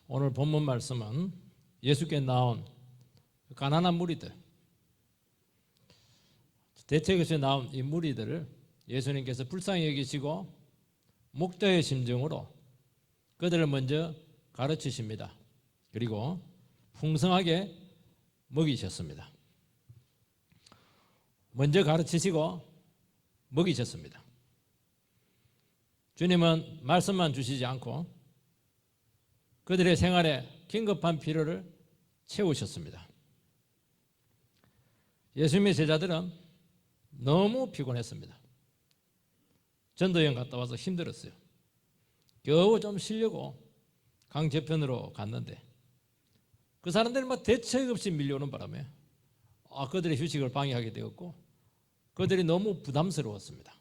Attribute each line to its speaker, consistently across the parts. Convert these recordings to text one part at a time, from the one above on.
Speaker 1: 오늘 본문 말씀은 예수께 나온 가난한 무리들, 대책에서 나온 이 무리들을 예수님께서 불쌍히 여기시고 목자의 심정으로 그들을 먼저 가르치십니다. 그리고 풍성하게 먹이셨습니다. 먼저 가르치시고 먹이셨습니다. 주님은 말씀만 주시지 않고 그들의 생활에 긴급한 필요를 채우셨습니다. 예수님의 제자들은 너무 피곤했습니다. 전도여행 갔다 와서 힘들었어요. 겨우 좀 쉬려고 강 저편으로 갔는데 그 사람들이 막 대책 없이 밀려오는 바람에 그들의 휴식을 방해하게 되었고 그들이 너무 부담스러웠습니다.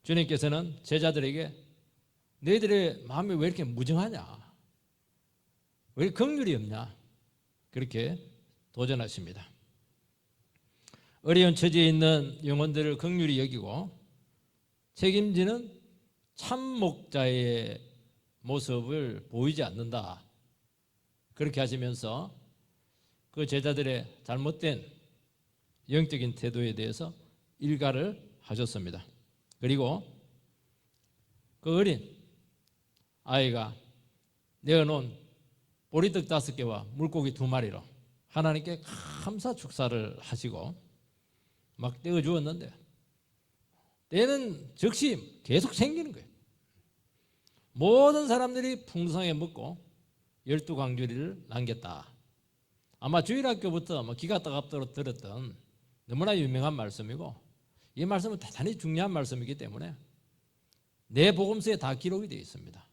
Speaker 1: 주님께서는 제자들에게 너희들의 마음이 왜 이렇게 무정하냐? 왜 긍휼이 없냐? 그렇게 도전하십니다. 어려운 처지에 있는 영혼들을 긍휼히 여기고 책임지는 참 목자의 모습을 보이지 않는다. 그렇게 하시면서 그 제자들의 잘못된 영적인 태도에 대해서 일가를 하셨습니다. 그리고 그 어린 아이가 내어놓은 보리떡 5개와 물고기 2마리로 하나님께 감사 축사를 하시고 막 떼어 주었는데 때는 즉시 계속 생기는 거예요. 모든 사람들이 풍성하게 먹고 12광주리를 남겼다. 아마 주일학교부터 기가 따갑도록 들었던 너무나 유명한 말씀이고 이 말씀은 대단히 중요한 말씀이기 때문에 내 복음서에 다 기록이 되어 있습니다.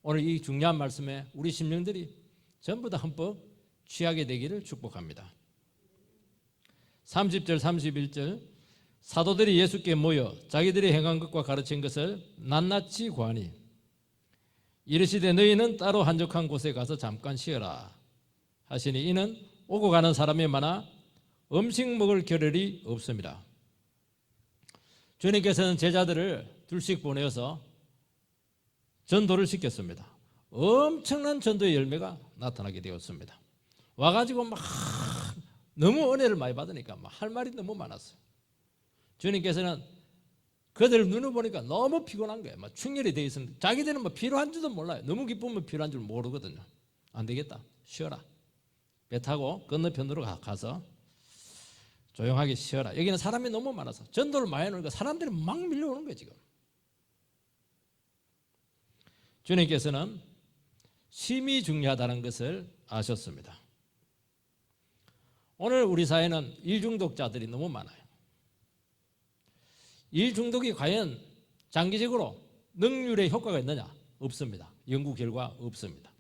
Speaker 1: 오늘 이 중요한 말씀에 우리 심령들이 전부 다 흠뻑 취하게 되기를 축복합니다. 30절 31절 사도들이 예수께 모여 자기들이 행한 것과 가르친 것을 낱낱이 고하니 이르시되 너희는 따로 한적한 곳에 가서 잠깐 쉬어라 하시니 이는 오고 가는 사람이 많아 음식 먹을 겨를이 없습니다. 주님께서는 제자들을 둘씩 보내어서 전도를 시켰습니다. 엄청난 전도의 열매가 나타나게 되었습니다. 와가지고 막 너무 은혜를 많이 받으니까 막 할 말이 너무 많았어요. 주님께서는 그들 눈을 보니까 너무 피곤한 거예요. 막 충혈이 되어 있습니다. 자기들은 필요한 줄도 몰라요. 너무 기쁘면 필요한 줄 모르거든요. 안 되겠다. 쉬어라. 배 타고 건너편으로 가서 조용하게 쉬어라. 여기는 사람이 너무 많아서 전도를 많이 하니까 사람들이 막 밀려오는 거예요. 지금 주님께서는 쉼이 중요하다는 것을 아셨습니다. 오늘 우리 사회는 일 중독자들이 너무 많아요. 일 중독이 과연 장기적으로 능률에 효과가 있느냐? 없습니다. 연구 결과 없습니다.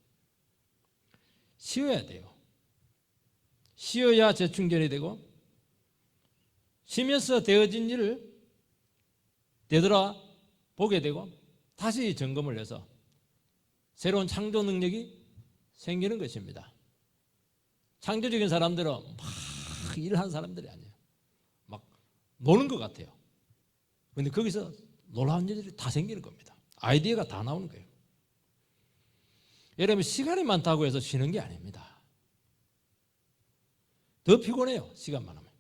Speaker 1: 쉬어야 돼요. 쉬어야 재충전이 되고 쉬면서 되어진 일을 되돌아보게 되고 다시 점검을 해서 새로운 창조 능력이 생기는 것입니다. 창조적인 사람들은 막 일하는 사람들이 아니에요. 막 노는 것 같아요. 그런데 거기서 놀라운 일들이 다 생기는 겁니다. 아이디어가 다 나오는 거예요. 여러분 시간이 많다고 해서 쉬는 게 아닙니다. 더 피곤해요. 시간만 하면.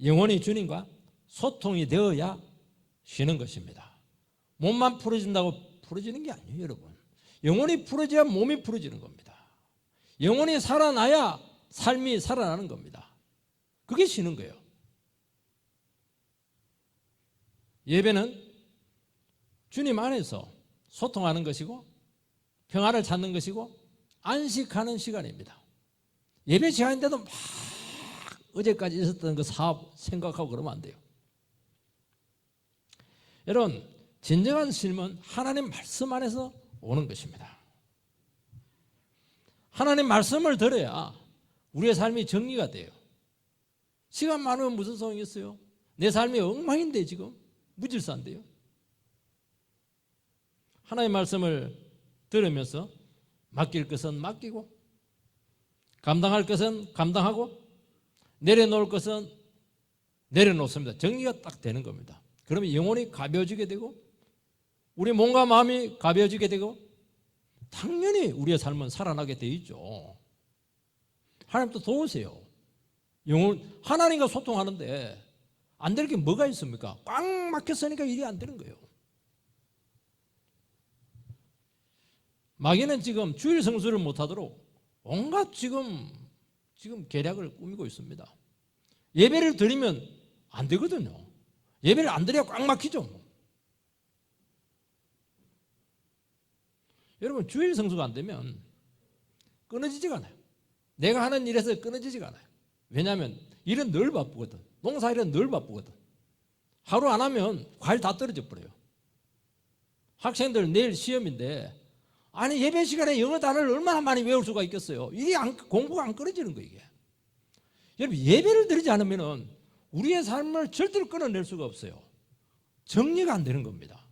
Speaker 1: 영혼이 주님과 소통이 되어야 쉬는 것입니다. 몸만 풀어진다고 풀어지는 게 아니에요, 여러분. 영혼이 풀어져야 몸이 풀어지는 겁니다. 영혼이 살아나야 삶이 살아나는 겁니다. 그게 쉬는 거예요. 예배는 주님 안에서 소통하는 것이고 평안을 찾는 것이고 안식하는 시간입니다. 예배 시간인데도 막 어제까지 있었던 그 사업 생각하고 그러면 안 돼요. 여러분 진정한 쉼은 하나님 말씀 안에서 오는 것입니다. 하나님 말씀을 들어야 우리의 삶이 정리가 돼요. 시간 많으면 무슨 소용이 있어요? 내 삶이 엉망인데 지금 무질서한데요. 하나님의 말씀을 들으면서 맡길 것은 맡기고 감당할 것은 감당하고 내려놓을 것은 내려놓습니다. 정리가 딱 되는 겁니다. 그러면 영혼이 가벼워지게 되고 우리 몸과 마음이 가벼워지게 되고 당연히 우리의 삶은 살아나게 돼 있죠. 하나님도 도우세요. 하나님과 소통하는데 안 될 게 뭐가 있습니까? 꽉 막혔으니까 일이 안 되는 거예요. 마귀는 지금 주일 성수를 못하도록 온갖 지금 계략을 꾸미고 있습니다. 예배를 드리면 안 되거든요. 예배를 안 드려야 꽉 막히죠. 여러분, 주일 성수가 안 되면 끊어지지가 않아요. 내가 하는 일에서 끊어지지가 않아요. 왜냐하면 일은 늘 바쁘거든. 농사일은 늘 바쁘거든. 하루 안 하면 과일 다 떨어져 버려요. 학생들 내일 시험인데 아니 예배 시간에 영어 단어를 얼마나 많이 외울 수가 있겠어요. 공부가 안 끊어지는 거예요. 이게. 여러분, 예배를 드리지 않으면 우리의 삶을 절대로 끊어낼 수가 없어요. 정리가 안 되는 겁니다.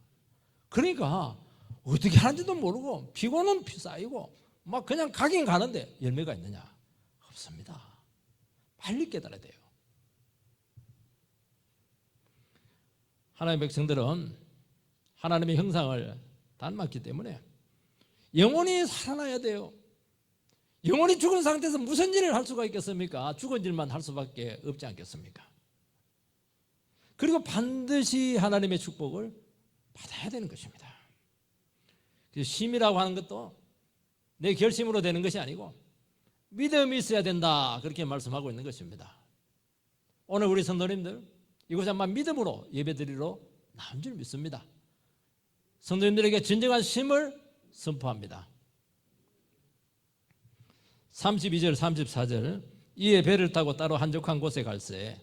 Speaker 1: 그러니까 어떻게 하는지도 모르고 피곤은 쌓이고 막 그냥 가긴 가는데 열매가 있느냐? 없습니다. 빨리 깨달아야 돼요. 하나님의 백성들은 하나님의 형상을 닮았기 때문에 영혼이 살아나야 돼요. 영혼이 죽은 상태에서 무슨 일을 할 수가 있겠습니까? 죽은 일만 할 수밖에 없지 않겠습니까? 그리고 반드시 하나님의 축복을 받아야 되는 것입니다. 심이라고 하는 것도 내 결심으로 되는 것이 아니고 믿음이 있어야 된다, 그렇게 말씀하고 있는 것입니다. 오늘 우리 성도님들 이곳에 아마 믿음으로 예배드리러 나온 줄 믿습니다. 성도님들에게 진정한 심을 선포합니다. 32절 34절 이에 배를 타고 따로 한적한 곳에 갈새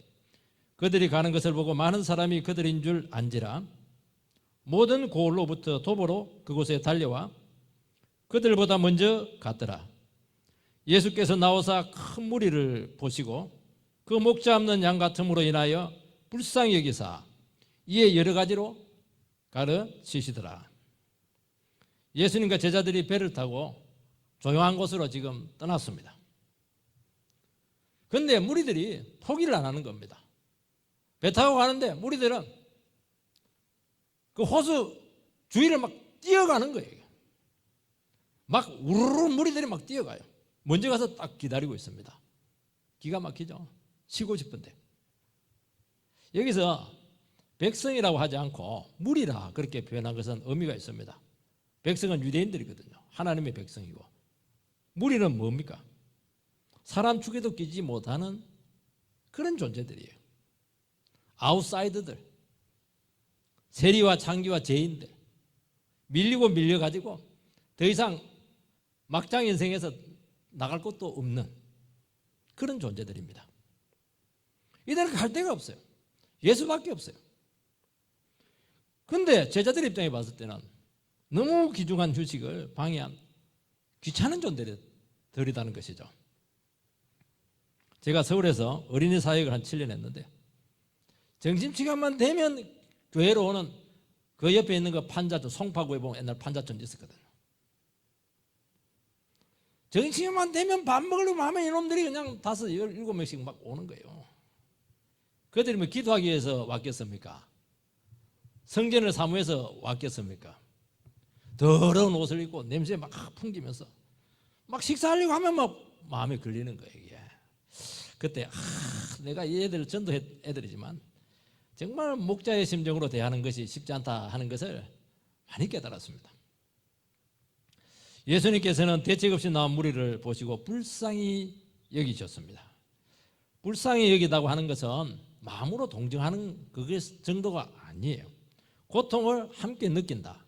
Speaker 1: 그들이 가는 것을 보고 많은 사람이 그들인 줄 안지라 모든 고을로부터 도보로 그곳에 달려와 그들보다 먼저 갔더라. 예수께서 나오사 큰 무리를 보시고 그 목자 없는 양 같음으로 인하여 불쌍히 여기사 이에 여러 가지로 가르치시더라. 예수님과 제자들이 배를 타고 조용한 곳으로 지금 떠났습니다. 그런데 무리들이 포기를 안 하는 겁니다. 배 타고 가는데 무리들은 그 호수 주위를 막 뛰어가는 거예요. 막 우르르 무리들이 막 뛰어가요. 먼저 가서 딱 기다리고 있습니다. 기가 막히죠. 쉬고 싶은데. 여기서 백성이라고 하지 않고 무리라 그렇게 표현한 것은 의미가 있습니다. 백성은 유대인들이거든요. 하나님의 백성이고. 무리는 뭡니까? 사람 축에도 끼지 못하는 그런 존재들이에요. 아웃사이더들, 세리와 창기와 죄인들, 밀리고 밀려가지고 더 이상 막장 인생에서 나갈 곳도 없는 그런 존재들입니다. 이들은 갈 데가 없어요. 예수밖에 없어요. 그런데 제자들 입장에 봤을 때는 너무 귀중한 휴식을 방해한 귀찮은 존재들이라는 것이죠. 제가 서울에서 어린이 사역을 한 7년 했는데 점심시간만 되면 교회로 오는 그 옆에 있는 그 판자촌, 송파구에 보면 옛날 판자촌 있었거든요. 점심시간만 되면 밥 먹으려고 하면 이놈들이 그냥 5, 7명씩 막 오는 거예요. 그들이 뭐 기도하기 위해서 왔겠습니까? 성전을 사모해서 왔겠습니까? 더러운 옷을 입고 냄새 막 풍기면서 막 식사하려고 하면 막 마음에 걸리는 거예요. 이게. 그때 내가 이 애들 전도 애들이지만 정말 목자의 심정으로 대하는 것이 쉽지 않다 하는 것을 많이 깨달았습니다. 예수님께서는 대책 없이 나온 무리를 보시고 불쌍히 여기셨습니다. 불쌍히 여기다고 하는 것은 마음으로 동정하는 그게 정도가 아니에요. 고통을 함께 느낀다.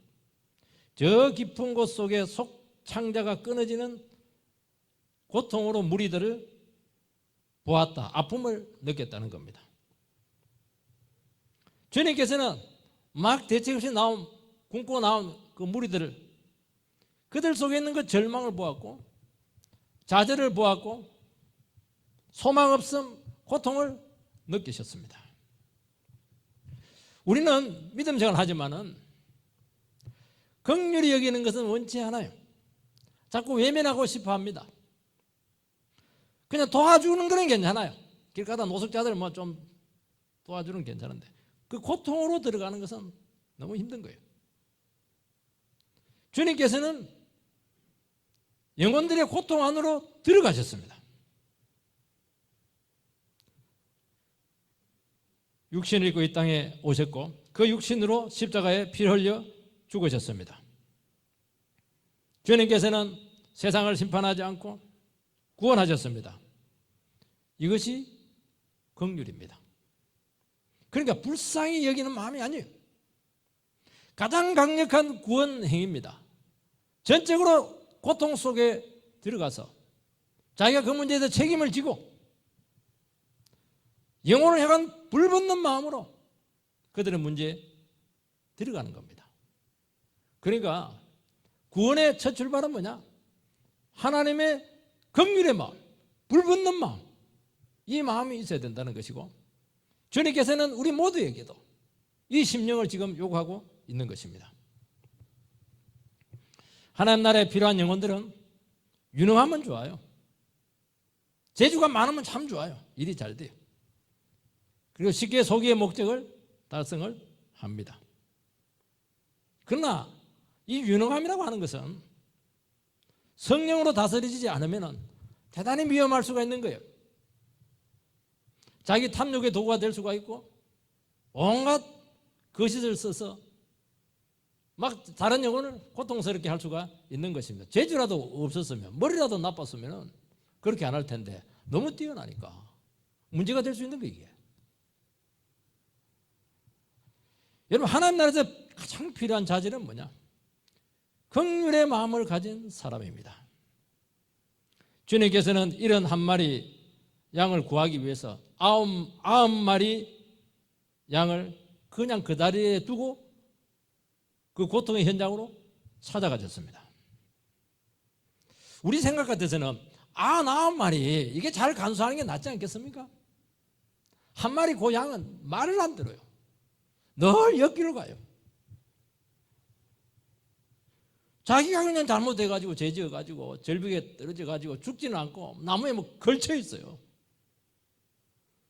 Speaker 1: 저 깊은 곳 속에 속창자가 끊어지는 고통으로 무리들을 보았다. 아픔을 느꼈다는 겁니다. 주님께서는 막 대책 없이 굶고 나온 그 무리들을 그들 속에 있는 그 절망을 보았고 좌절을 보았고 소망 없음, 고통을 느끼셨습니다. 우리는 믿음 생활을 하지만은 긍휼히 여기는 것은 원치 않아요. 자꾸 외면하고 싶어 합니다. 그냥 도와주는 건 괜찮아요. 길 가다 노숙자들 뭐 좀 도와주는 건 괜찮은데 그 고통으로 들어가는 것은 너무 힘든 거예요. 주님께서는 영혼들의 고통 안으로 들어가셨습니다. 육신을 입고 이 땅에 오셨고 그 육신으로 십자가에 피를 흘려 죽으셨습니다. 주님께서는 세상을 심판하지 않고 구원하셨습니다. 이것이 긍휼입니다. 그러니까 불쌍히 여기는 마음이 아니에요. 가장 강력한 구원 행위입니다. 전적으로 고통 속에 들어가서 자기가 그 문제에 대해서 책임을 지고 영혼을 향한 불붙는 마음으로 그들의 문제에 들어가는 겁니다. 그러니까 구원의 첫 출발은 뭐냐? 하나님의 긍휼의 마음, 불붙는 마음, 이 마음이 있어야 된다는 것이고 주님께서는 우리 모두에게도 이 심령을 지금 요구하고 있는 것입니다. 하나님 나라에 필요한 영혼들은 유능하면 좋아요. 재주가 많으면 참 좋아요. 일이 잘 돼요. 그리고 쉽게 소기의 목적을 달성을 합니다. 그러나 이 유능함이라고 하는 것은 성령으로 다스려지지 않으면 대단히 위험할 수가 있는 거예요. 자기 탐욕의 도구가 될 수가 있고 온갖 거짓을 써서 막 다른 영혼을 고통스럽게 할 수가 있는 것입니다. 재주라도 없었으면 머리라도 나빴으면 그렇게 안 할 텐데 너무 뛰어나니까 문제가 될 수 있는 거 이게. 여러분 하나님 나라에서 가장 필요한 자질은 뭐냐? 긍휼의 마음을 가진 사람입니다. 주님께서는 이런 한 마리 양을 구하기 위해서 90마리 양을 그냥 그 다리에 두고 그 고통의 현장으로 찾아가셨습니다. 우리 생각 같아서는 90마리 이게 잘 간수하는 게 낫지 않겠습니까? 한 마리 그 양은 말을 안 들어요. 늘 옆길을 가요. 자기가 그냥 잘못해가지고 죄지어가지고 절벽에 떨어져가지고 죽지는 않고 나무에 뭐 걸쳐 있어요.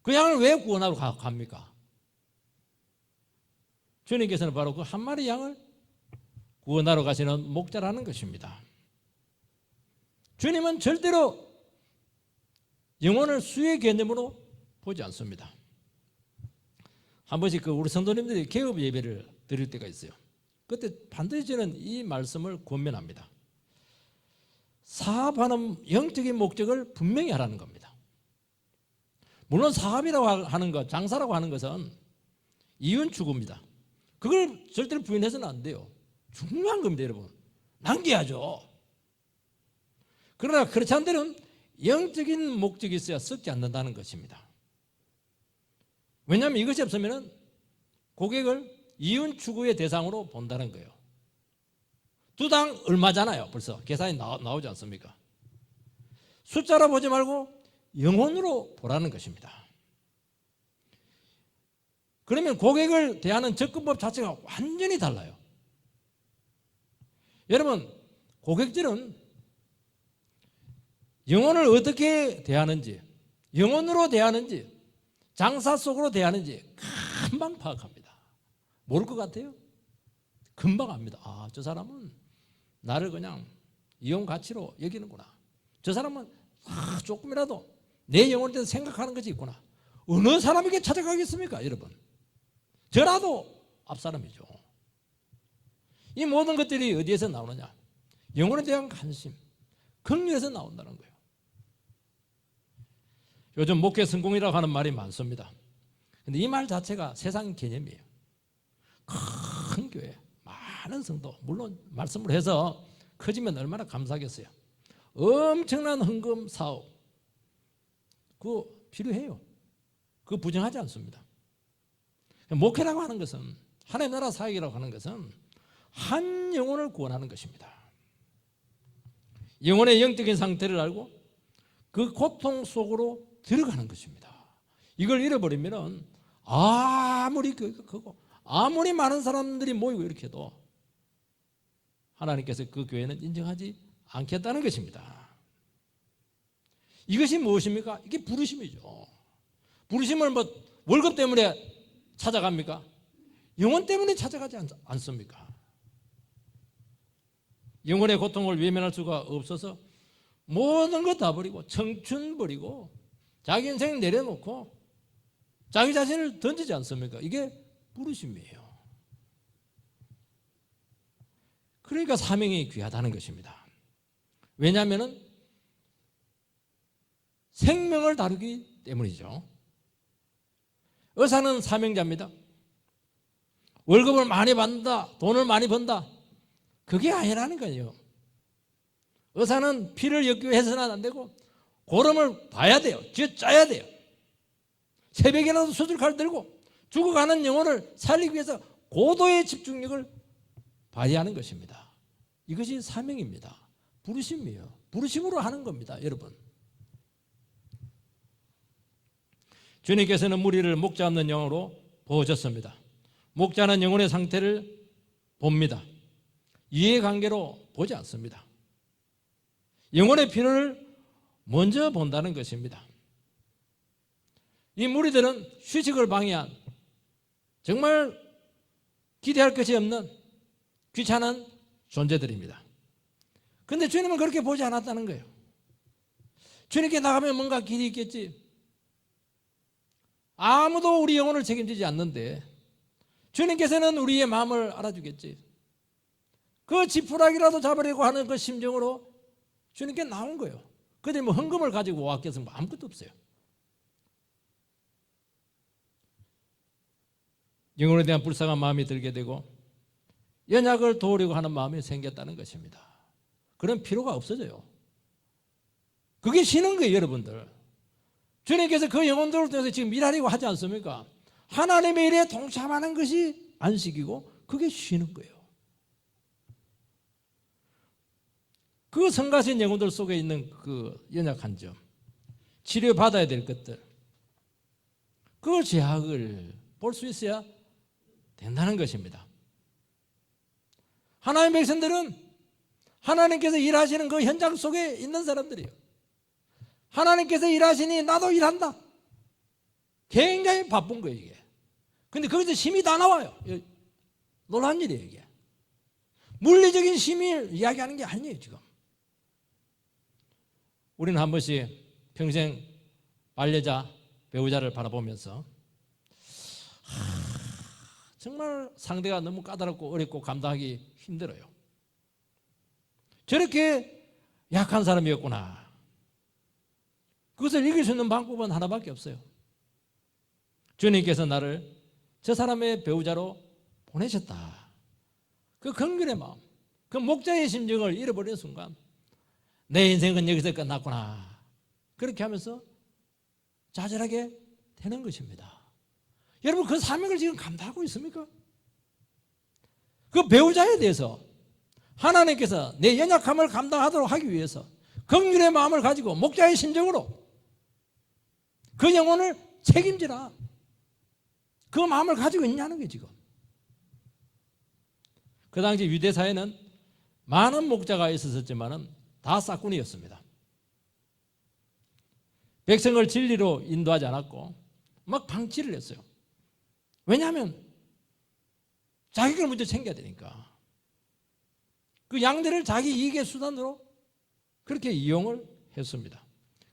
Speaker 1: 그 양을 왜 구원하러 갑니까? 주님께서는 바로 그 한 마리 양을 구원하러 가시는 목자라는 것입니다. 주님은 절대로 영혼을 수의 개념으로 보지 않습니다. 한 번씩 우리 성도님들이 개업 예배를 드릴 때가 있어요. 그때 반드시 저는 이 말씀을 권면합니다. 사업하는 영적인 목적을 분명히 하라는 겁니다. 물론 사업이라고 하는 것, 장사라고 하는 것은 이윤 추구입니다. 그걸 절대로 부인해서는 안 돼요. 중요한 겁니다, 여러분. 남겨야죠. 그러나 그렇지 않은 데는 영적인 목적이 있어야 썩지 않는다는 것입니다. 왜냐하면 이것이 없으면 고객을 이윤 추구의 대상으로 본다는 거예요. 두당 얼마잖아요. 벌써 계산이 나오지 않습니까? 숫자로 보지 말고 영혼으로 보라는 것입니다. 그러면 고객을 대하는 접근법 자체가 완전히 달라요. 여러분, 고객들은 영혼을 어떻게 대하는지, 영혼으로 대하는지, 장사 속으로 대하는지 금방 파악합니다. 모를 것 같아요? 금방 압니다. 아, 저 사람은 나를 그냥 이용 가치로 여기는구나. 저 사람은 조금이라도 내 영혼에 대해서 생각하는 것이 있구나. 어느 사람에게 찾아가겠습니까, 여러분? 저라도 앞사람이죠. 이 모든 것들이 어디에서 나오느냐? 영혼에 대한 관심, 긍휼에서 나온다는 거예요. 요즘 목회 성공이라고 하는 말이 많습니다. 근데 이 말 자체가 세상 개념이에요. 큰 교회, 많은 성도, 물론 말씀을 해서 커지면 얼마나 감사하겠어요. 엄청난 헌금 사업, 그거 필요해요. 그거 부정하지 않습니다. 목회라고 하는 것은, 하나님 나라 사역이라고 하는 것은 한 영혼을 구원하는 것입니다. 영혼의 영적인 상태를 알고 그 고통 속으로 들어가는 것입니다. 이걸 잃어버리면 아무리 아무리 많은 사람들이 모이고 이렇게 해도 하나님께서 그 교회는 인정하지 않겠다는 것입니다. 이것이 무엇입니까? 이게 부르심이죠. 부르심을 뭐 월급 때문에 찾아갑니까? 영혼 때문에 찾아가지 않습니까? 영혼의 고통을 외면할 수가 없어서 모든 것 다 버리고 청춘 버리고 자기 인생 내려놓고 자기 자신을 던지지 않습니까? 이게 부르심이에요. 그러니까 사명이 귀하다는 것입니다. 왜냐하면 생명을 다루기 때문이죠. 의사는 사명자입니다. 월급을 많이 받는다, 돈을 많이 번다, 그게 아니라는 거예요. 의사는 피를 역교해서는 안 되고 고름을 봐야 돼요. 쥐어짜야 돼요. 새벽에라도 수술칼 들고 죽어가는 영혼을 살리기 위해서 고도의 집중력을 발휘하는 것입니다. 이것이 사명입니다. 부르심이에요. 부르심으로 하는 겁니다, 여러분. 주님께서는 무리를 목자 없는 영으로 보셨습니다. 목자는 영혼의 상태를 봅니다. 이해관계로 보지 않습니다. 영혼의 필요를 먼저 본다는 것입니다. 이 무리들은 휴식을 방해한 정말 기대할 것이 없는 귀찮은 존재들입니다. 그런데 주님은 그렇게 보지 않았다는 거예요. 주님께 나가면 뭔가 길이 있겠지. 아무도 우리 영혼을 책임지지 않는데 주님께서는 우리의 마음을 알아주겠지. 그 지푸라기라도 잡으려고 하는 그 심정으로 주님께 나온 거예요. 그들이 뭐 헌금을 가지고 왔겠으면 아무것도 없어요. 영혼에 대한 불쌍한 마음이 들게 되고 연약을 도우려고 하는 마음이 생겼다는 것입니다. 그런 필요가 없어져요. 그게 쉬는 거예요, 여러분들. 주님께서 그 영혼들을 통해서 지금 일하려고 하지 않습니까? 하나님의 일에 동참하는 것이 안식이고 그게 쉬는 거예요. 그 성가신 영혼들 속에 있는 그 연약한 점, 치료받아야 될 것들, 그 제약을 볼 수 있어야 된다는 것입니다. 하나님의 백성들은 하나님께서 일하시는 그 현장 속에 있는 사람들이에요. 하나님께서 일하시니 나도 일한다. 굉장히 바쁜 거예요, 이게. 근데 거기서 힘이 다 나와요. 놀라운 일이에요, 이게. 물리적인 힘을 이야기하는 게 아니에요, 지금. 우리는 한 번씩 평생 반려자, 배우자를 바라보면서 정말 상대가 너무 까다롭고 어렵고 감당하기 힘들어요. 저렇게 약한 사람이었구나. 그것을 이길 수 있는 방법은 하나밖에 없어요. 주님께서 나를 저 사람의 배우자로 보내셨다. 그 긍휼의 마음, 그 목자의 심정을 잃어버리는 순간 내 인생은 여기서 끝났구나. 그렇게 하면서 좌절하게 되는 것입니다. 여러분, 그 사명을 지금 감당하고 있습니까? 그 배우자에 대해서 하나님께서 내 연약함을 감당하도록 하기 위해서 긍휼의 마음을 가지고 목자의 심정으로 그 영혼을 책임지라. 그 마음을 가지고 있냐는 게 지금. 그 당시 유대 사회는 많은 목자가 있었지만은 다 싹군이었습니다. 백성을 진리로 인도하지 않았고 막 방치를 했어요. 왜냐하면 자기가 먼저 챙겨야 되니까. 그 양들을 자기 이익의 수단으로 그렇게 이용을 했습니다.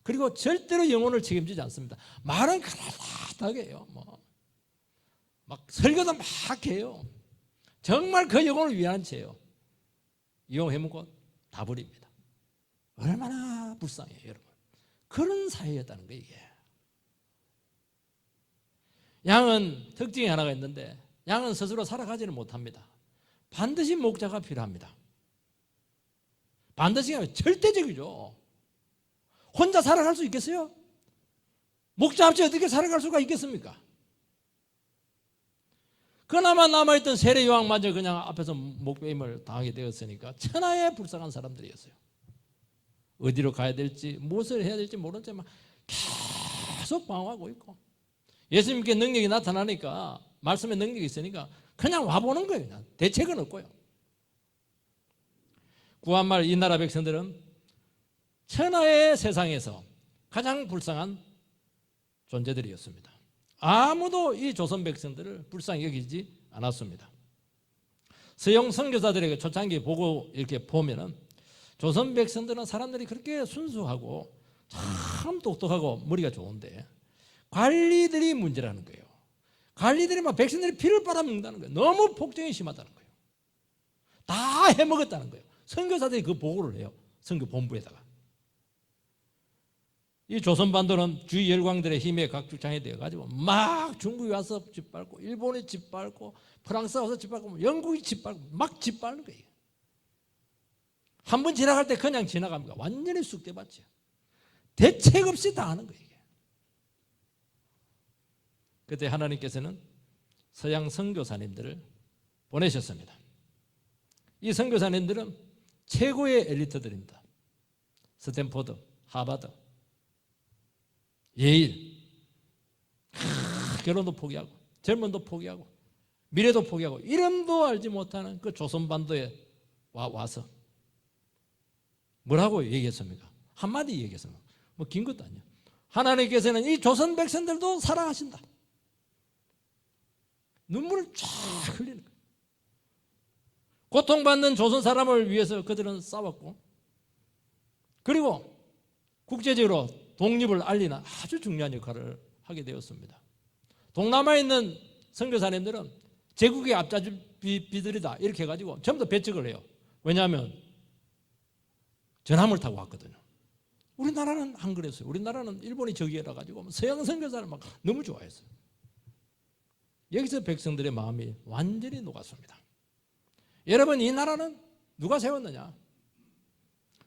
Speaker 1: 그리고 절대로 영혼을 책임지지 않습니다. 말은 그라닥하게 해요. 막 설교도 막 해요. 정말 그 영혼을 위한 채요. 이용해먹고 다 버립니다. 얼마나 불쌍해요, 여러분. 그런 사회였다는 거예요, 이게. 양은 특징이 하나가 있는데 양은 스스로 살아가지는 못합니다. 반드시 목자가 필요합니다. 반드시 절대적이죠. 혼자 살아갈 수 있겠어요? 목자 없이 어떻게 살아갈 수가 있겠습니까? 그나마 남아있던 세례 요한마저 그냥 앞에서 목배임을 당하게 되었으니까 천하의 불쌍한 사람들이었어요. 어디로 가야 될지 무엇을 해야 될지 모른 채 막 계속 방황하고 있고, 예수님께 능력이 나타나니까, 말씀에 능력이 있으니까 그냥 와보는 거예요. 그냥. 대책은 없고요. 구한말 이 나라 백성들은 천하의 세상에서 가장 불쌍한 존재들이었습니다. 아무도 이 조선 백성들을 불쌍히 여기지 않았습니다. 서영 선교사들에게 초창기 보고 이렇게 보면은 조선 백성들은 사람들이 그렇게 순수하고 참 똑똑하고 머리가 좋은데 관리들이 문제라는 거예요. 관리들이 막 백성들이 피를 빨아먹는다는 거예요. 너무 폭정이 심하다는 거예요. 다 해먹었다는 거예요. 선교사들이 그 보고를 해요. 선교 본부에다가. 이 조선반도는 주위 열강들의 힘에 각축장이 되어가지고 막 중국이 와서 짓밟고 일본이 짓밟고 프랑스 와서 짓밟고 영국이 짓밟고 막 짓밟는 거예요. 한 번 지나갈 때 그냥 지나갑니다. 완전히 쑥대밭이에요. 대책 없이 다 하는 거예요. 그때 하나님께서는 서양 선교사님들을 보내셨습니다. 이 선교사님들은 최고의 엘리트들입니다. 스탠포드, 하버드, 예일, 결혼도 포기하고 젊은도 포기하고 미래도 포기하고 이름도 알지 못하는 그 조선반도에 와서 뭐라고 얘기했습니까? 한마디 얘기했습니다. 뭐 긴 것도 아니에요. 하나님께서는 이 조선 백성들도 사랑하신다. 눈물을 쫙 흘리는 거예요. 고통받는 조선 사람을 위해서 그들은 싸웠고 그리고 국제적으로 독립을 알리는 아주 중요한 역할을 하게 되었습니다. 동남아에 있는 선교사님들은 제국의 앞잡이들이다 이렇게 해가지고 전부 다 배척을 해요. 왜냐하면 전함을 타고 왔거든요. 우리나라는 안 그랬어요. 우리나라는 일본이 저기라 가지고 서양 선교사를 막 너무 좋아했어요. 여기서 백성들의 마음이 완전히 녹았습니다. 여러분, 이 나라는 누가 세웠느냐?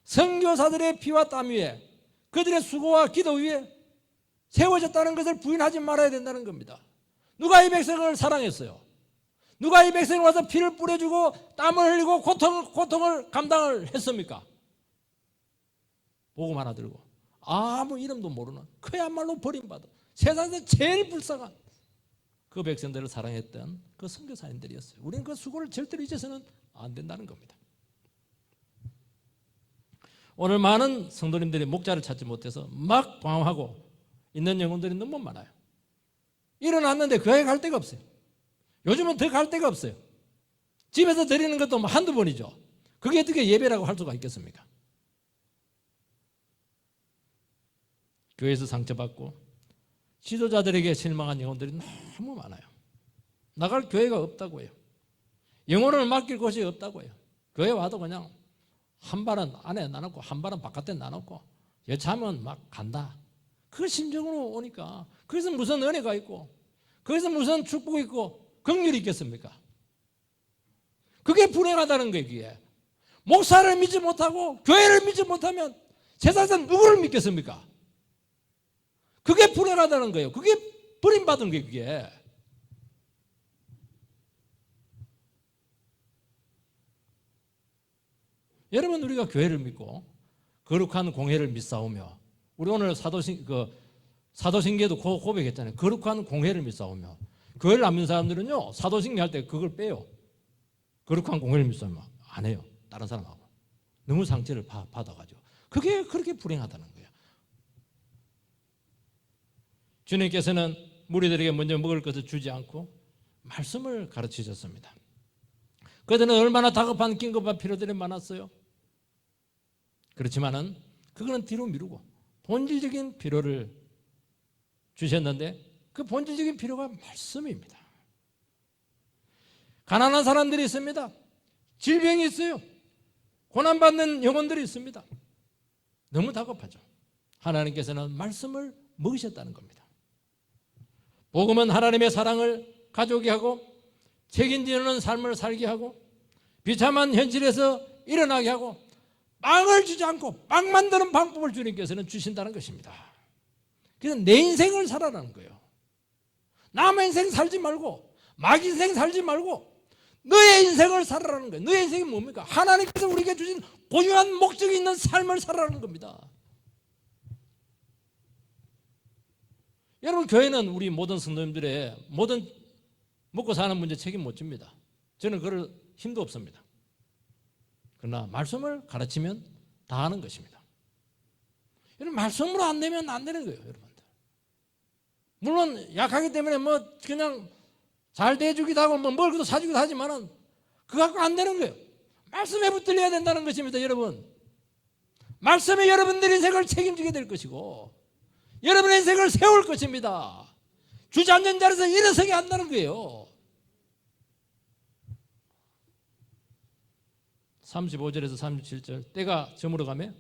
Speaker 1: 선교사들의 피와 땀 위에 그들의 수고와 기도 위에 세워졌다는 것을 부인하지 말아야 된다는 겁니다. 누가 이 백성을 사랑했어요? 누가 이 백성을 와서 피를 뿌려주고 땀을 흘리고 고통을 감당을 했습니까? 복음 하나 들고 아무 이름도 모르는 그야말로 버림받은 세상에서 제일 불쌍한 그 백성들을 사랑했던 그 선교사님들이었어요. 우리는 그 수고를 절대로 잊어서는 안 된다는 겁니다. 오늘 많은 성도님들이 목자를 찾지 못해서 막 방황하고 있는 영혼들이 너무 많아요. 일어났는데 교회 갈 데가 없어요. 요즘은 더 갈 데가 없어요. 집에서 드리는 것도 뭐 한두 번이죠. 그게 어떻게 예배라고 할 수가 있겠습니까? 교회에서 상처받고 지도자들에게 실망한 영혼들이 너무 많아요. 나갈 교회가 없다고 해요. 영혼을 맡길 곳이 없다고 해요. 교회 와도 그냥 한 발은 안에 놔놓고 한 발은 바깥에 놔놓고 여차하면 막 간다. 그 심정으로 오니까 거기서 무슨 은혜가 있고 거기서 무슨 축복이 있고 긍휼이 있겠습니까? 그게 불행하다는 거예요. 그게. 목사를 믿지 못하고 교회를 믿지 못하면 세상에서 누구를 믿겠습니까? 그게 불행하다는 거예요. 그게 버림받은 거예요. 그게. 여러분, 우리가 교회를 믿고 거룩한 공회를 믿사오며 우리 오늘 사도신경에도 고백했잖아요. 거룩한 공회를 믿사오며 교회를 안 믿는 사람들은요 사도신경 할 때 그걸 빼요. 거룩한 공회를 믿사오며 안 해요. 다른 사람하고 너무 상처를 받아가지고 그게 그렇게 불행하다는 거예요. 주님께서는 무리들에게 먼저 먹을 것을 주지 않고 말씀을 가르치셨습니다. 그들은 얼마나 다급한 긴급한 필요들이 많았어요. 그렇지만은 그거는 뒤로 미루고 본질적인 필요를 주셨는데 그 본질적인 필요가 말씀입니다. 가난한 사람들이 있습니다. 질병이 있어요. 고난받는 영혼들이 있습니다. 너무 다급하죠. 하나님께서는 말씀을 먹으셨다는 겁니다. 복음은 하나님의 사랑을 가져오게 하고 책임지는 삶을 살게 하고 비참한 현실에서 일어나게 하고 빵을 주지 않고 빵 만드는 방법을 주님께서는 주신다는 것입니다. 그래서 내 인생을 살아라는 거예요. 남의 인생 살지 말고 막 인생 살지 말고 너의 인생을 살아라는 거예요. 너의 인생이 뭡니까? 하나님께서 우리에게 주신 고유한 목적이 있는 삶을 살아라는 겁니다. 여러분, 교회는 우리 모든 성도님들의 모든 먹고 사는 문제 책임 못 집니다. 저는 그럴 힘도 없습니다. 그러나 말씀을 가르치면 다 하는 것입니다. 여러분, 말씀으로 안 되면 안 되는 거예요, 여러분들. 물론 약하기 때문에 뭐 그냥 잘 대해주기도 하고 뭐 뭘 그도 사주기도 하지만은 그거 갖고 안 되는 거예요. 말씀에 붙들려야 된다는 것입니다. 여러분, 말씀에 여러분들의 인생을 책임지게 될 것이고 여러분의 인생을 세울 것입니다. 주저앉은 자리에서 일어서게 한다는 거예요. 35절에서 37절, 때가 저물어 가며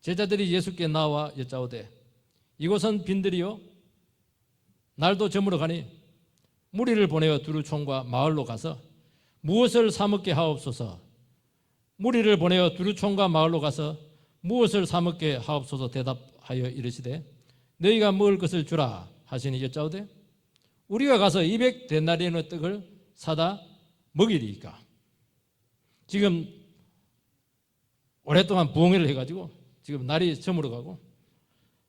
Speaker 1: 제자들이 예수께 나와 여짜오되 이곳은 빈들이요 날도 저물어 가니 무리를 보내어 두루 총과 마을로 가서 무엇을 사 먹게 하옵소서. 무리를 보내어 두루 총과 마을로 가서 무엇을 사 먹게 하옵소서. 대답하여 이르시되 너희가 먹을 것을 주라 하시니 여짜오되 우리가 가서 200데나리온의 떡을 사다 먹이리이까. 지금 오랫동안 부엉이를 해가지고 지금 날이 저물어 가고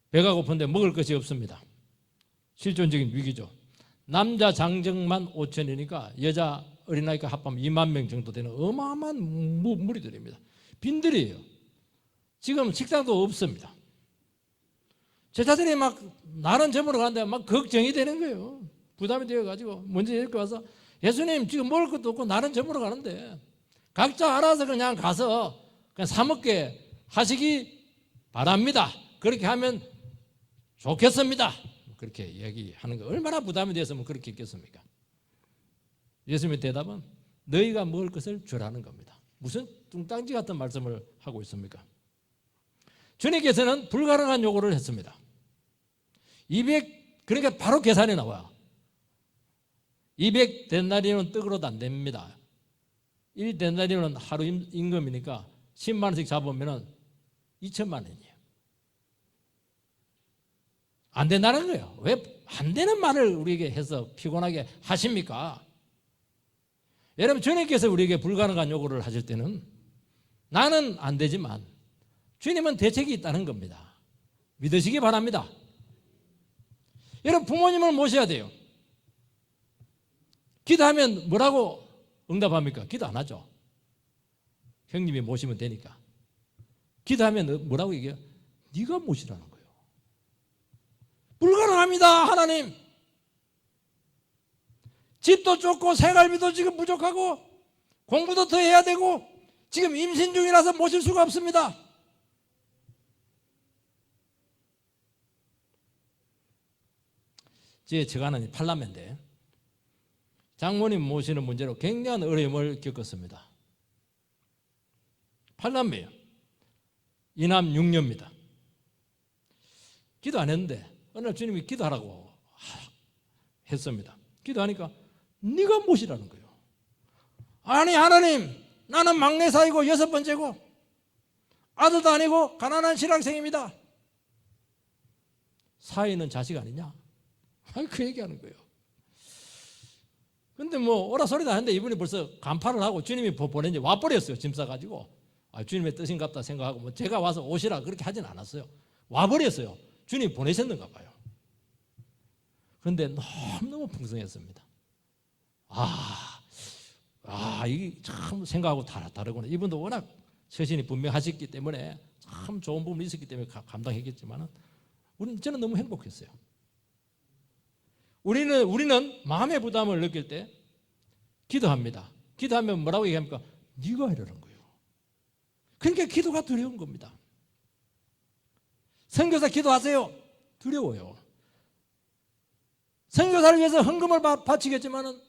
Speaker 1: 배가 고픈데 먹을 것이 없습니다. 실존적인 위기죠. 남자 장정만 5천이니까 여자 어린아이가 합하면 2만 명 정도 되는 어마어마한 무리들입니다. 빈들이에요. 지금 식당도 없습니다. 제자들이 막 날은 저물어 가는데 막 걱정이 되는 거예요. 부담이 되어가지고 먼저 이렇게 와서 예수님 지금 먹을 것도 없고 날은 저물어 가는데 각자 알아서 그냥 가서 그냥 사 먹게 하시기 바랍니다. 그렇게 하면 좋겠습니다. 그렇게 이야기하는 거 얼마나 부담이 됐으면 그렇게 했겠습니까? 예수님의 대답은 너희가 먹을 것을 주라는 겁니다. 무슨 뚱땅지 같은 말씀을 하고 있습니까? 주님께서는 불가능한 요구를 했습니다. 200, 그러니까 바로 계산이 나와요. 200데나리온 떡으로도 안 됩니다. 1데나리온은 하루 임금이니까 10만 원씩 잡으면 2천만 원이에요. 안 된다는 거예요. 왜 안 되는 말을 우리에게 해서 피곤하게 하십니까? 여러분, 주님께서 우리에게 불가능한 요구를 하실 때는 나는 안 되지만 주님은 대책이 있다는 겁니다. 믿으시기 바랍니다. 여러분, 부모님을 모셔야 돼요. 기도하면 뭐라고 응답합니까? 기도 안 하죠. 형님이 모시면 되니까. 기도하면 뭐라고 얘기해요? 네가 모시라는 거예요. 불가능합니다, 하나님. 집도 좁고 생활비도 지금 부족하고 공부도 더 해야 되고 지금 임신 중이라서 모실 수가 없습니다. 제 처가는 팔남매인데 장모님 모시는 문제로 굉장한 어려움을 겪었습니다. 팔남매예요. 이남 6녀입니다. 기도 안 했는데 어느 날 주님이 기도하라고 했습니다. 기도하니까 네가 모시라는 거예요. 아니 하나님, 나는 막내 사이고 6번째고 아들도 아니고 가난한 신학생입니다. 사이는 자식 아니냐? 아니, 그 얘기하는 거예요. 근데 뭐 오라 소리도 하는데 이분이 벌써 간파를 하고 주님이 보낸지 와버렸어요. 짐 싸가지고. 주님의 뜻인갑다 생각하고 뭐 제가 와서 오시라 그렇게 하진 않았어요. 와버렸어요. 주님 보내셨는가 봐요. 그런데 너무너무 풍성했습니다. 이게 참 생각하고 다르구나. 이분도 워낙 처신이 분명하셨기 때문에 참 좋은 부분이 있었기 때문에 감당했겠지만 저는 너무 행복했어요. 우리는 마음의 부담을 느낄 때 기도합니다. 기도하면 뭐라고 얘기합니까? 네가 이러는 거예요. 그러니까 기도가 두려운 겁니다. 선교사 기도하세요. 두려워요. 선교사를 위해서 헌금을 바치겠지만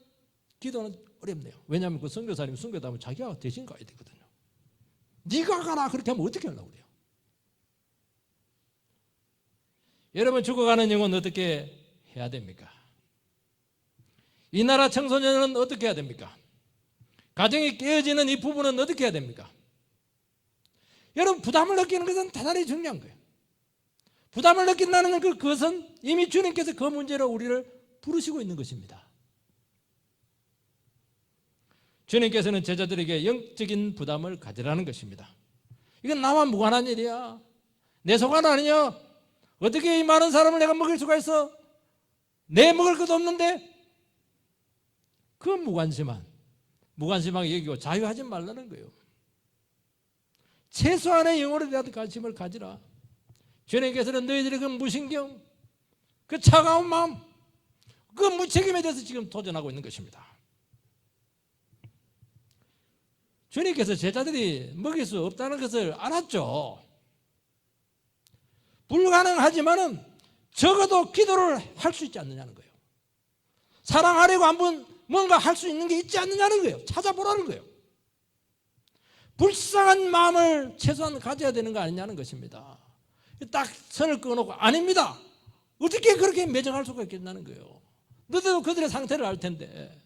Speaker 1: 기도는 어렵네요. 왜냐하면 그 선교사님이 선교다 하면 자기가 대신 가야 되거든요. 네가 가라 그렇게 하면 어떻게 하려고 그래요? 여러분, 죽어가는 영혼 어떻게 해야 됩니까? 이 나라 청소년은 어떻게 해야 됩니까? 가정이 깨어지는 이 부분은 어떻게 해야 됩니까? 여러분, 부담을 느끼는 것은 대단히 중요한 거예요. 부담을 느낀다는 그것은 이미 주님께서 그 문제로 우리를 부르시고 있는 것입니다. 주님께서는 제자들에게 영적인 부담을 가지라는 것입니다. 이건 나와 무관한 일이야. 내 소관 아니냐? 어떻게 이 많은 사람을 내가 먹일 수가 있어? 내 먹을 것도 없는데? 그 무관심하게 여기고 자유하지 말라는 거예요. 최소한의 영혼에 대한 관심을 가지라. 주님께서는 너희들의 그 무신경, 그 차가운 마음, 그 무책임에 대해서 지금 도전하고 있는 것입니다. 주님께서 제자들이 먹일 수 없다는 것을 알았죠. 불가능하지만은 적어도 기도를 할 수 있지 않느냐는 거예요. 사랑하려고 한번 뭔가 할 수 있는 게 있지 않느냐는 거예요. 찾아보라는 거예요. 불쌍한 마음을 최소한 가져야 되는 거 아니냐는 것입니다. 딱 선을 그어놓고 아닙니다. 어떻게 그렇게 매정할 수가 있겠냐는 거예요. 너도 그들의 상태를 알 텐데.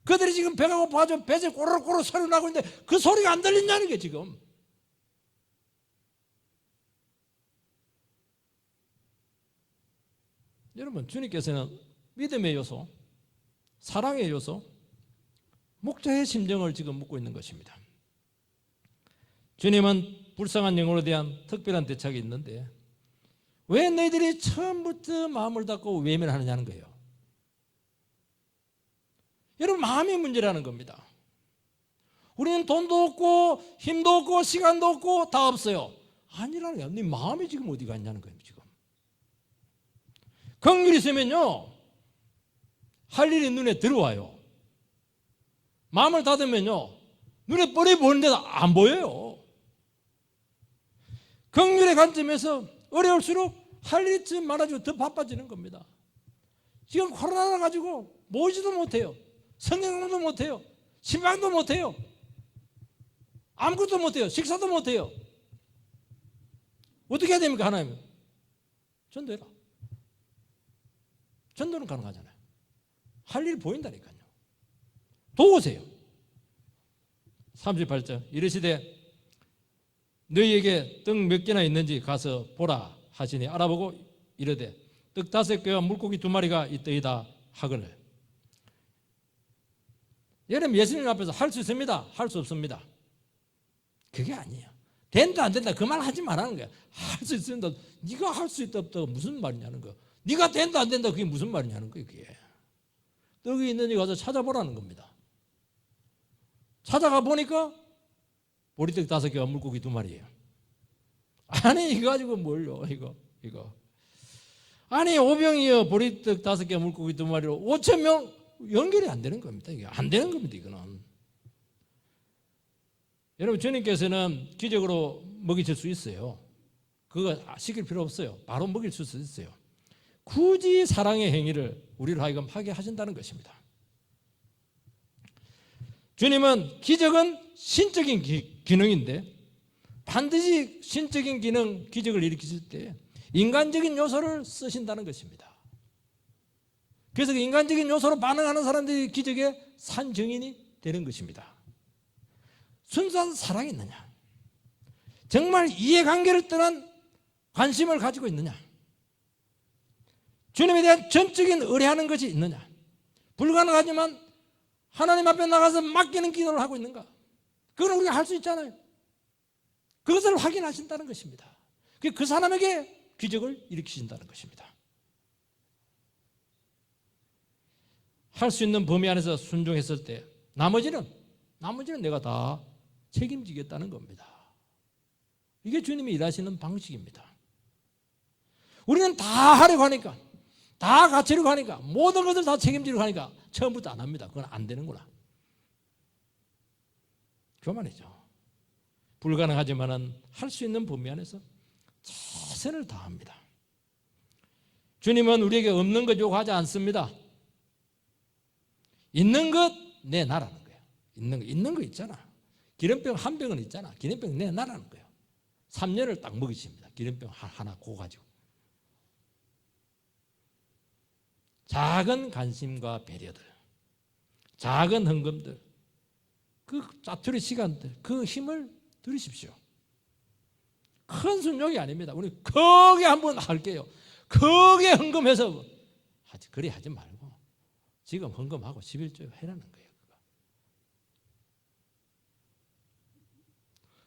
Speaker 1: 그들이 지금 배가 고파가지고 배에 꼬르륵꼬르륵 소리 나고 있는데 그 소리가 안 들리냐는 게 지금. 여러분, 주님께서는 믿음의 요소, 사랑의 요소, 목자의 심정을 지금 묻고 있는 것입니다. 주님은 불쌍한 영혼에 대한 특별한 대책이 있는데 왜 너희들이 처음부터 마음을 닫고 외면하느냐는 거예요. 여러분, 마음이 문제라는 겁니다. 우리는 돈도 없고 힘도 없고 시간도 없고 다 없어요. 아니라는 거예요. 네 마음이 지금 어디 갔냐는 거예요. 지금 긍휼이 있으면요 할 일이 눈에 들어와요. 마음을 닫으면요 눈에 뻔히 보이는데도 안 보여요. 긍휼의 관점에서 어려울수록 할 일이 좀 많아지고 더 바빠지는 겁니다. 지금 코로나라 가지고 모이지도 못해요. 성경도 못해요. 신방도 못해요. 아무것도 못해요. 식사도 못해요. 어떻게 해야 됩니까? 하나님은 전도해라. 전도는 가능하잖아요. 할 일이 보인다니까요. 도우세요. 38절 이르시되 너희에게 떡 몇 개나 있는지 가서 보라 하시니 알아보고 이르되 떡 5개와 물고기 2마리가 있더이다 하거늘. 여러분, 예수님 앞에서 할 수 있습니다. 할 수 없습니다. 그게 아니에요. 된다 안 된다 그 말 하지 말라는 거야. 할 수 있습니다. 네가 할 수 있다 없다가 무슨 말이냐는 거야. 네가 된다 안 된다 그게 무슨 말이냐는 거예요. 그게 떡이 있는지 가서 찾아보라는 겁니다. 찾아가 보니까 보리떡 5개와 물고기 2마리예요. 아니 이거 가지고 뭘요? 이거 아니 오병이어 보리떡 5개 물고기 2마리로 5,000명 연결이 안 되는 겁니다. 이게 안 되는 겁니다. 이거는 여러분, 주님께서는 기적으로 먹이실 수 있어요. 그거 시킬 필요 없어요. 바로 먹일 수 있어요. 굳이 사랑의 행위를 우리로 하여금 하게 하신다는 것입니다. 주님은 기적은 신적인 기능인데 반드시 신적인 기능, 기적을 일으키실 때 인간적인 요소를 쓰신다는 것입니다. 그래서 그 인간적인 요소로 반응하는 사람들이 기적의 산증인이 되는 것입니다. 순수한 사랑이 있느냐? 정말 이해관계를 떠난 관심을 가지고 있느냐? 주님에 대한 전적인 의뢰하는 것이 있느냐? 불가능하지만 하나님 앞에 나가서 맡기는 기도를 하고 있는가? 그건 우리가 할 수 있잖아요. 그것을 확인하신다는 것입니다. 그 사람에게 기적을 일으키신다는 것입니다. 할 수 있는 범위 안에서 순종했을 때 나머지는 내가 다 책임지겠다는 겁니다. 이게 주님이 일하시는 방식입니다. 우리는 다 하려고 하니까, 다 갖추려고 하니까, 모든 것을 다 책임지려고 하니까 처음부터 안 합니다. 그건 안 되는구나. 그 말이죠. 불가능하지만은 할 수 있는 범위 안에서 최선을 다합니다. 주님은 우리에게 없는 것 요구하지 않습니다. 있는 것 내놔라는 거예요. 있는 거 있잖아. 기름병 한 병은 있잖아. 기름병 내놔라는 거예요. 3년을 딱 먹이십니다. 기름병 하나 그거 가지고. 작은 관심과 배려들, 작은 헌금들, 그 짜투리 시간들, 그 힘을 들으십시오. 큰 순종이 아닙니다. 우리 크게 한번 할게요. 크게 헌금해서 그리 하지 말고 지금 헌금하고 11조 해라는 거예요. 그거.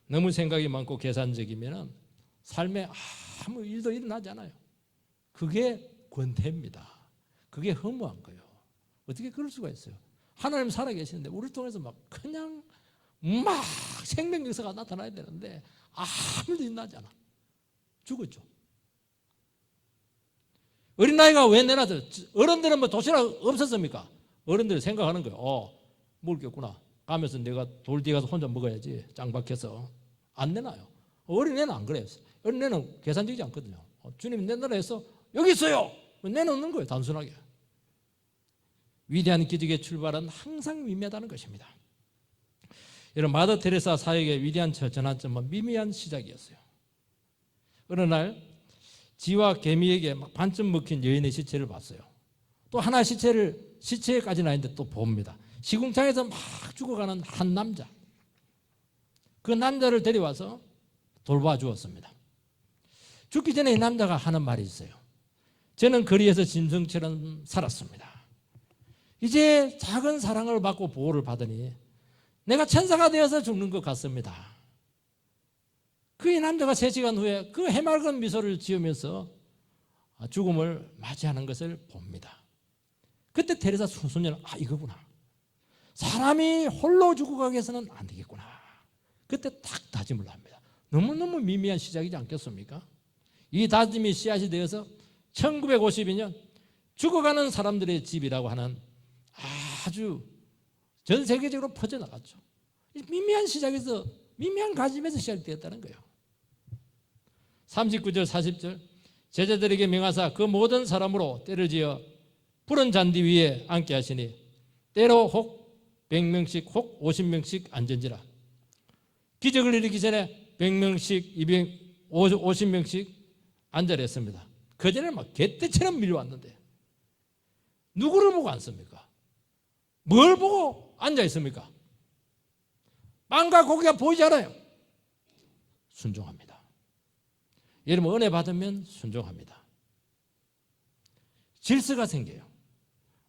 Speaker 1: 너무 생각이 많고 계산적이면 삶에 아무 일도 일어나지 않아요. 그게 권태입니다. 그게 허무한 거예요. 어떻게 그럴 수가 있어요? 하나님 살아계시는데 우리를 통해서 막 그냥 막 생명 역사가 나타나야 되는데 아무 일도 일어나지 않아. 죽었죠. 어린아이가 왜 내놔서 어른들은 뭐 도시락 없었습니까? 어른들이 생각하는 거예요. 먹을 게 없구나. 가면서 내가 돌 뒤에 가서 혼자 먹어야지. 짱 박혀서. 안 내놔요. 어린애는 안 그래요. 어린애는 계산되지 않거든요. 주님이 내놔라 해서 여기 있어요. 내놓는 거예요. 단순하게. 위대한 기적의 출발은 항상 미미하다는 것입니다. 여러분, 마더 테레사 사역의 위대한 전환점은 미미한 시작이었어요. 어느 날 쥐와 개미에게 막 반쯤 먹힌 여인의 시체를 봤어요. 또 하나 시체까지는 아닌데 또 봅니다. 시궁창에서 막 죽어가는 한 남자. 그 남자를 데려와서 돌봐주었습니다. 죽기 전에 이 남자가 하는 말이 있어요. 저는 거리에서 짐승처럼 살았습니다. 이제 작은 사랑을 받고 보호를 받으니 내가 천사가 되어서 죽는 것 같습니다. 그 이 남자가 3시간 후에 그 해맑은 미소를 지으면서 죽음을 맞이하는 것을 봅니다. 그때 테레사 소녀는 이거구나. 사람이 홀로 죽어가게 해서는 안 되겠구나. 그때 딱 다짐을 합니다. 너무너무 미미한 시작이지 않겠습니까? 이 다짐이 씨앗이 되어서 1952년 죽어가는 사람들의 집이라고 하는 아주 전 세계적으로 퍼져나갔죠. 미미한 시작에서, 미미한 가짐에서 시작되었다는 거예요. 39절 40절 제자들에게 명하사 그 모든 사람으로 때를 지어 푸른 잔디 위에 앉게 하시니 때로 혹 100명씩 혹 50명씩 앉은지라. 기적을 일으키기 전에 100명씩 50명씩 앉으라 했습니다. 그전에는 막 개떼처럼 밀려왔는데 누구를 보고 앉습니까? 뭘 보고 앉아 있습니까? 빵과 고기가 보이지 않아요. 순종합니다. 여러분, 은혜 받으면 순종합니다. 질서가 생겨요.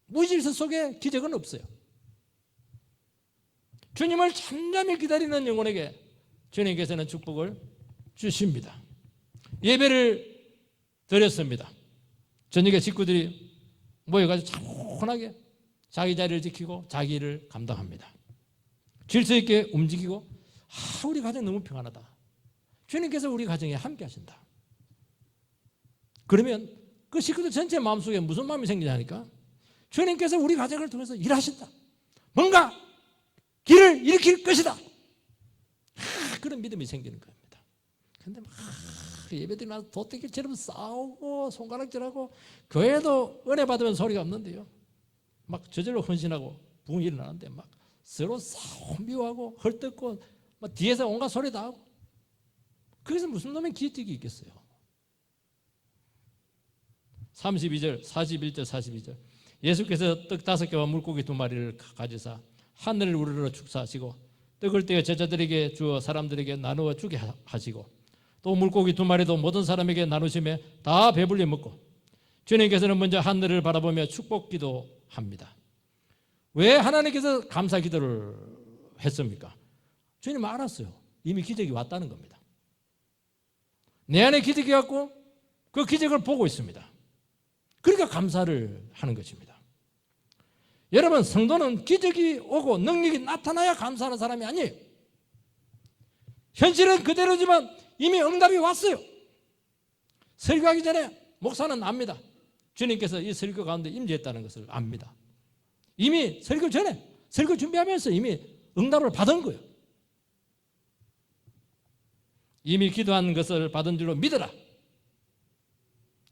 Speaker 1: 무질서 속에 기적은 없어요. 주님을 잠잠히 기다리는 영혼에게 주님께서는 축복을 주십니다. 예배를 드렸습니다. 저녁에 식구들이 모여가지고 차분하게 자기 자리를 지키고 자기 일을 감당합니다. 질서 있게 움직이고 우리 가정 너무 평안하다. 주님께서 우리 가정에 함께 하신다. 그러면 그 식구들 전체 마음속에 무슨 마음이 생기냐니까 주님께서 우리 가정을 통해서 일하신다. 뭔가 길을 일으킬 것이다. 그런 믿음이 생기는 겁니다. 그런데 막 예배드리고 나서 도떼기처럼 싸우고 손가락질하고 교회도 은혜 받으면 소리가 없는데요. 막 저절로 헌신하고 부흥이 일어나는데 막 서로 싸우고 미워하고 헐뜯고 막 뒤에서 온갖 소리 다 하고 거기서 무슨 놈의 기적이 있겠어요. 32절 41절 42절 예수께서 떡 5개와 물고기 2마리를 가지사 하늘을 우러러 축사하시고 떡을 떼어 제자들에게 주어 사람들에게 나누어 주게 하시고 또 물고기 2마리도 모든 사람에게 나누시며 다 배불리 먹고 주님께서는 먼저 하늘을 바라보며 축복 기도합니다. 왜 하나님께서 감사 기도를 했습니까? 주님 알았어요. 이미 기적이 왔다는 겁니다. 내 안에 기적이 왔고 그 기적을 보고 있습니다. 그러니까 감사를 하는 것입니다. 여러분, 성도는 기적이 오고 능력이 나타나야 감사하는 사람이 아니에요. 현실은 그대로지만 이미 응답이 왔어요. 설교하기 전에 목사는 압니다. 주님께서 이 설교 가운데 임재했다는 것을 압니다. 이미 설교 전에 설교 준비하면서 이미 응답을 받은 거예요. 이미 기도한 것을 받은 줄로 믿어라.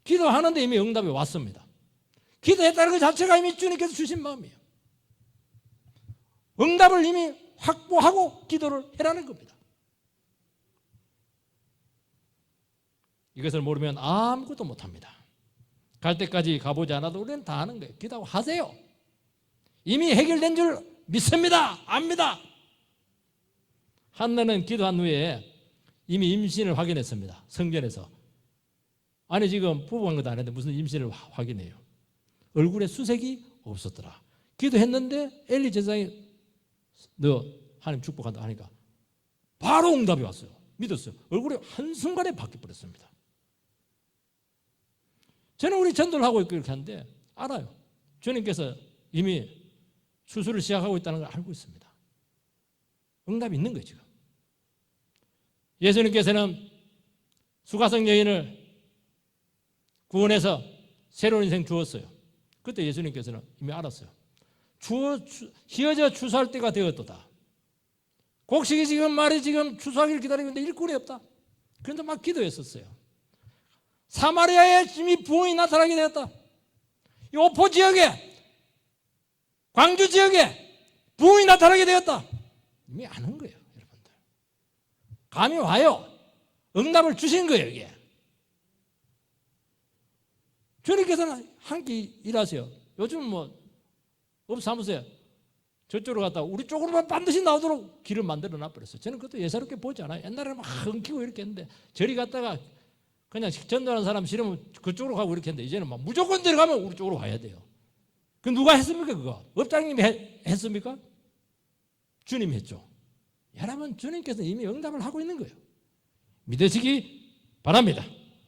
Speaker 1: 기도하는데 이미 응답이 왔습니다. 기도했다는 것 자체가 이미 주님께서 주신 마음이에요. 응답을 이미 확보하고 기도를 해라는 겁니다. 이것을 모르면 아무것도 못합니다. 갈 때까지 가보지 않아도 우리는 다 아는 거예요. 기도하세요. 이미 해결된 줄 믿습니다. 압니다. 한나는 기도한 후에 이미 임신을 확인했습니다. 성전에서. 아니 지금 부부한 것도 아닌데 무슨 임신을 확인해요. 얼굴에 수색이 없었더라. 기도했는데 엘리 제사장이 너 하나님 축복한다 하니까 바로 응답이 왔어요. 믿었어요. 얼굴이 한순간에 바뀌어버렸습니다. 저는 우리 전도를 하고 있고 이렇게 하는데 알아요. 주님께서 이미 수술을 시작하고 있다는 걸 알고 있습니다. 응답이 있는 거예요 지금. 예수님께서는 수가성 여인을 구원해서 새로운 인생 주었어요. 그때 예수님께서는 이미 알았어요. 휘어져 추수할 때가 되었도다. 곡식이 지금 말이 지금 추수하기를 기다리고 있는데 일꾼이 없다. 그런데 막 기도했었어요. 사마리아에 이미 부흥이 나타나게 되었다. 이 오포 지역에, 광주 지역에 부흥이 나타나게 되었다. 이미 아는 거예요, 여러분들. 감이 와요. 응답을 주신 거예요, 이게. 주님께서는 함께 일하세요. 요즘 뭐 업 사무소에 저쪽으로 갔다가 우리 쪽으로만 반드시 나오도록 길을 만들어 놔버렸어요. 저는 그것도 예사롭게 보지 않아요. 옛날에는 막 엉키고 이렇게 했는데 저리 갔다가 그냥 전도하는 사람 싫으면 그쪽으로 가고 이렇게 했는데 이제는 막 무조건 들어가면 우리 쪽으로 와야 돼요. 그 누가 했습니까 그거? 업장님이 했습니까? 주님이 했죠. 여러분 주님께서 이미 응답을 하고 있는 거예요. 믿으시기 바랍니다.